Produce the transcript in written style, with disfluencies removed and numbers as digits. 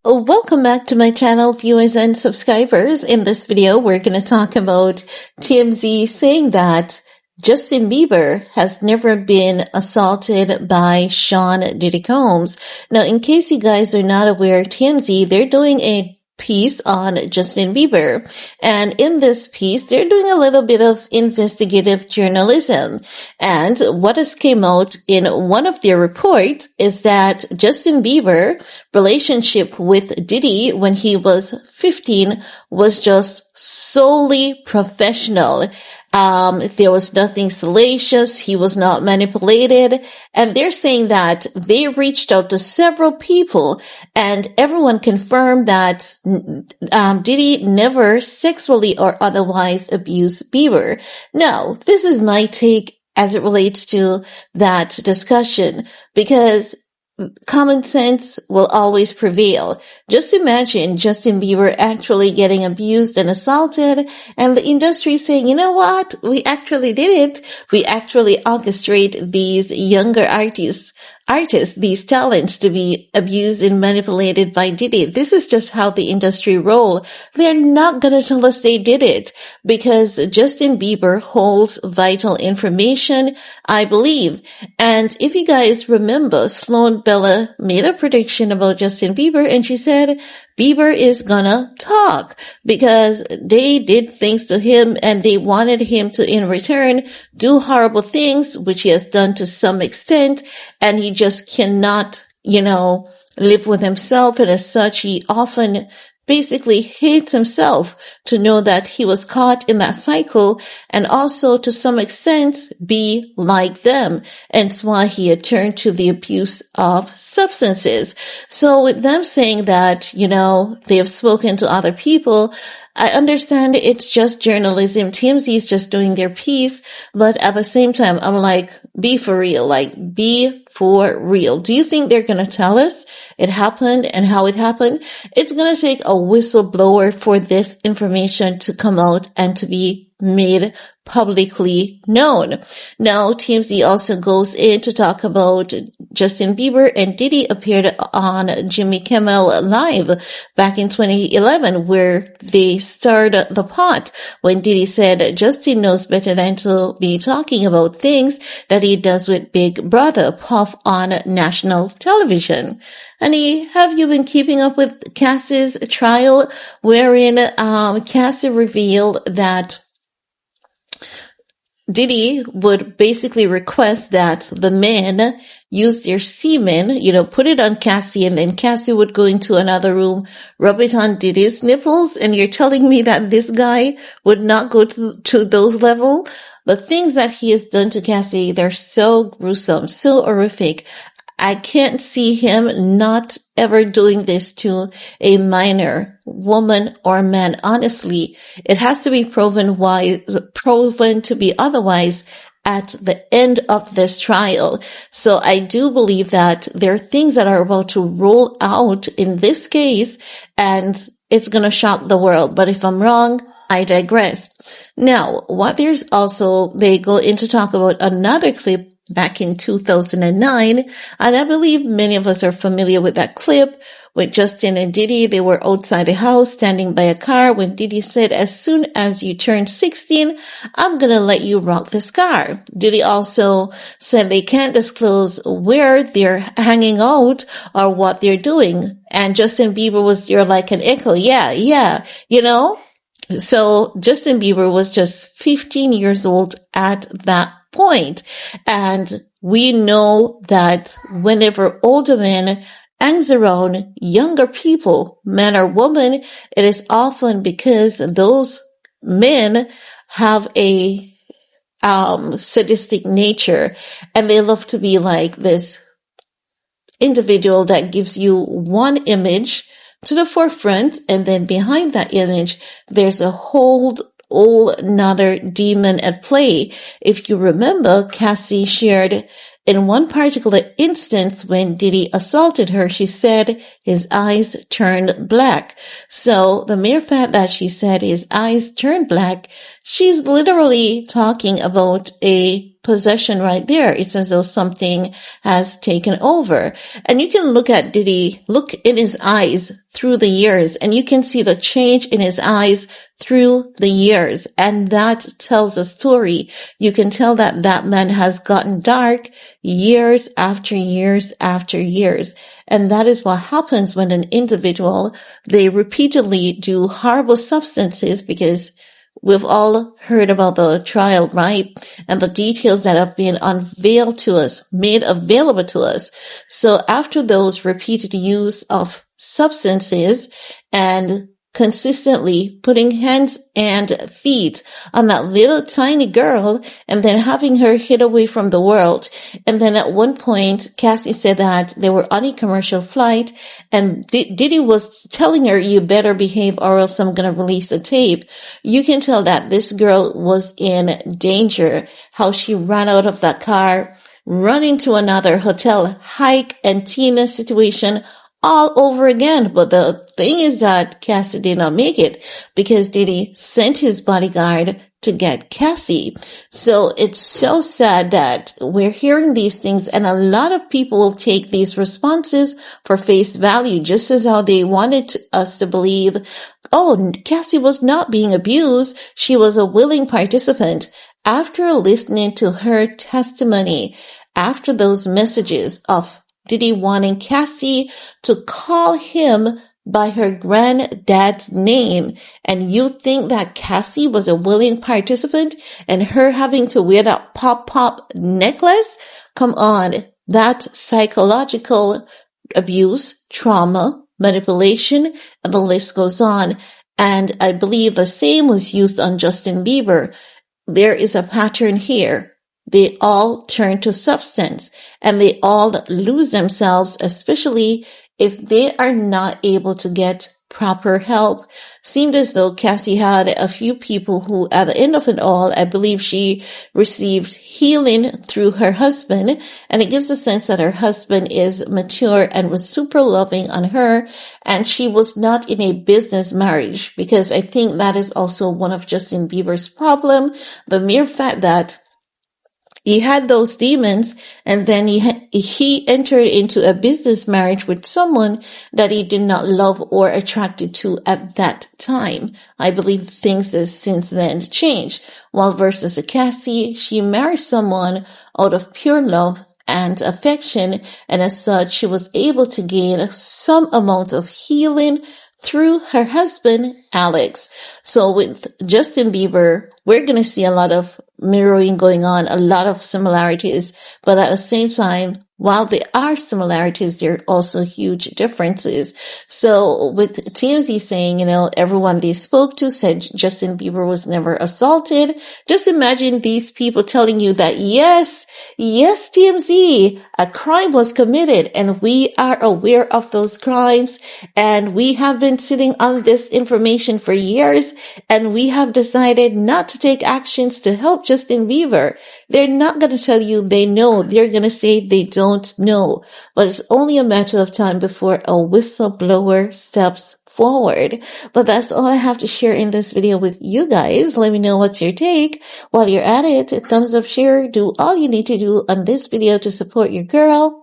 Welcome back to my channel, viewers and subscribers. In this video, we're going to talk about TMZ saying that Justin Bieber has never been assaulted by Sean Diddy Combs. Now, in case you guys are not aware, TMZ, they're doing a piece on Justin Bieber. And in this piece, they're doing a little bit of investigative journalism. And what has came out in one of their reports is that Justin Bieber relationship with Diddy when he was 15 was just solely professional. There was nothing salacious. He was not manipulated. And they're saying that they reached out to several people and everyone confirmed that Diddy never sexually or otherwise abused Bieber. Now, this is my take as it relates to that discussion, because common sense will always prevail. Just imagine Justin Bieber actually getting abused and assaulted, and the industry saying, you know what? We actually did it. We actually orchestrate these younger artists, these talents to be abused and manipulated by Diddy. This is just how the industry roll. They're not going to tell us they did it because Justin Bieber holds vital information, I believe. And if you guys remember, Sloan Bella made a prediction about Justin Bieber and she said Bieber is gonna talk because they did things to him and they wanted him to, in return, do horrible things, which he has done to some extent, and he just cannot, live with himself, and as such, he often basically hates himself to know that he was caught in that cycle and also to some extent be like them. And it's why he had turned to the abuse of substances. So with them saying that, they have spoken to other people, I understand it's just journalism. TMZ is just doing their piece, but at the same time, I'm like, be for real, be for real. Do you think they're going to tell us it happened and how it happened? It's going to take a whistleblower for this information to come out and to be made publicly known. Now, TMZ also goes in to talk about Justin Bieber and Diddy appeared on Jimmy Kimmel Live back in 2011, where they stirred the pot when Diddy said Justin knows better than to be talking about things that he does with Big Brother Puff on national television. Honey, have you been keeping up with Cassie's trial, wherein Cassie revealed that Diddy would basically request that the men use their semen, put it on Cassie, and then Cassie would go into another room, rub it on Diddy's nipples, and you're telling me that this guy would not go to those levels? The things that he has done to Cassie, they're so gruesome, so horrific. I can't see him not ever doing this to a minor woman or man. Honestly, it has to be proven to be otherwise at the end of this trial. So I do believe that there are things that are about to roll out in this case, and it's going to shock the world. But if I'm wrong, I digress. Now, they go in to talk about another clip back in 2009, and I believe many of us are familiar with that clip with Justin and Diddy. They were outside a house standing by a car when Diddy said, as soon as you turn 16, I'm gonna let you rock this car. Diddy also said they can't disclose where they're hanging out or what they're doing, and Justin Bieber was there like an echo. Yeah. So Justin Bieber was just 15 years old at that point. And we know that whenever older men hangs around younger people, men or women, it is often because those men have a sadistic nature and they love to be like this individual that gives you one image to the forefront, and then behind that image there's a whole another demon at play. If you remember, Cassie shared in one particular instance when Diddy assaulted her, she said his eyes turned black. So the mere fact that she said his eyes turned black, she's literally talking about a possession right there. It's as though something has taken over. And you can look at Diddy, look in his eyes through the years, and you can see the change in his eyes through the years. And that tells a story. You can tell that that man has gotten dark years after years after years. And that is what happens when an individual, they repeatedly do horrible substances, because we've all heard about the trial, right? And the details that have been unveiled to us, made available to us. So after those repeated use of substances and consistently putting hands and feet on that little tiny girl and then having her hid away from the world. And then at one point, Cassie said that they were on a commercial flight and Diddy was telling her, you better behave or else I'm going to release a tape. You can tell that this girl was in danger, how she ran out of that car, running to another hotel, hike and Tina situation all over again. But the thing is that Cassie did not make it because Diddy sent his bodyguard to get Cassie. So it's so sad that we're hearing these things, and a lot of people will take these responses for face value, just as how they wanted us to believe, oh, Cassie was not being abused. She was a willing participant. After listening to her testimony, after those messages of Diddy wanting Cassie to call him by her granddad's name, and you think that Cassie was a willing participant and her having to wear that pop necklace? Come on, that's psychological abuse, trauma, manipulation, and the list goes on. And I believe the same was used on Justin Bieber. There is a pattern here. They all turn to substance and they all lose themselves, especially if they are not able to get proper help. Seemed as though Cassie had a few people who, at the end of it all, I believe she received healing through her husband, and it gives a sense that her husband is mature and was super loving on her, and she was not in a business marriage, because I think that is also one of Justin Bieber's problem. The mere fact that he had those demons, and then he entered into a business marriage with someone that he did not love or attracted to at that time. I believe things have since then changed. While versus Cassie, she married someone out of pure love and affection, and as such, she was able to gain some amount of healing through her husband, Alex. So with Justin Bieber, we're going to see a lot of mirroring going on, a lot of similarities, but at the same time, while there are similarities, there are also huge differences. So with TMZ saying, everyone they spoke to said Justin Bieber was never assaulted. Just imagine these people telling you that, yes, TMZ, a crime was committed and we are aware of those crimes and we have been sitting on this information for years and we have decided not to take actions to help Justin Bieber. They're not going to tell you they know. They're going to say they don't know. But it's only a matter of time before a whistleblower steps forward. But that's all I have to share in this video with you guys. Let me know what's your take. While you're at it, thumbs up, share, do all you need to do on this video to support your girl.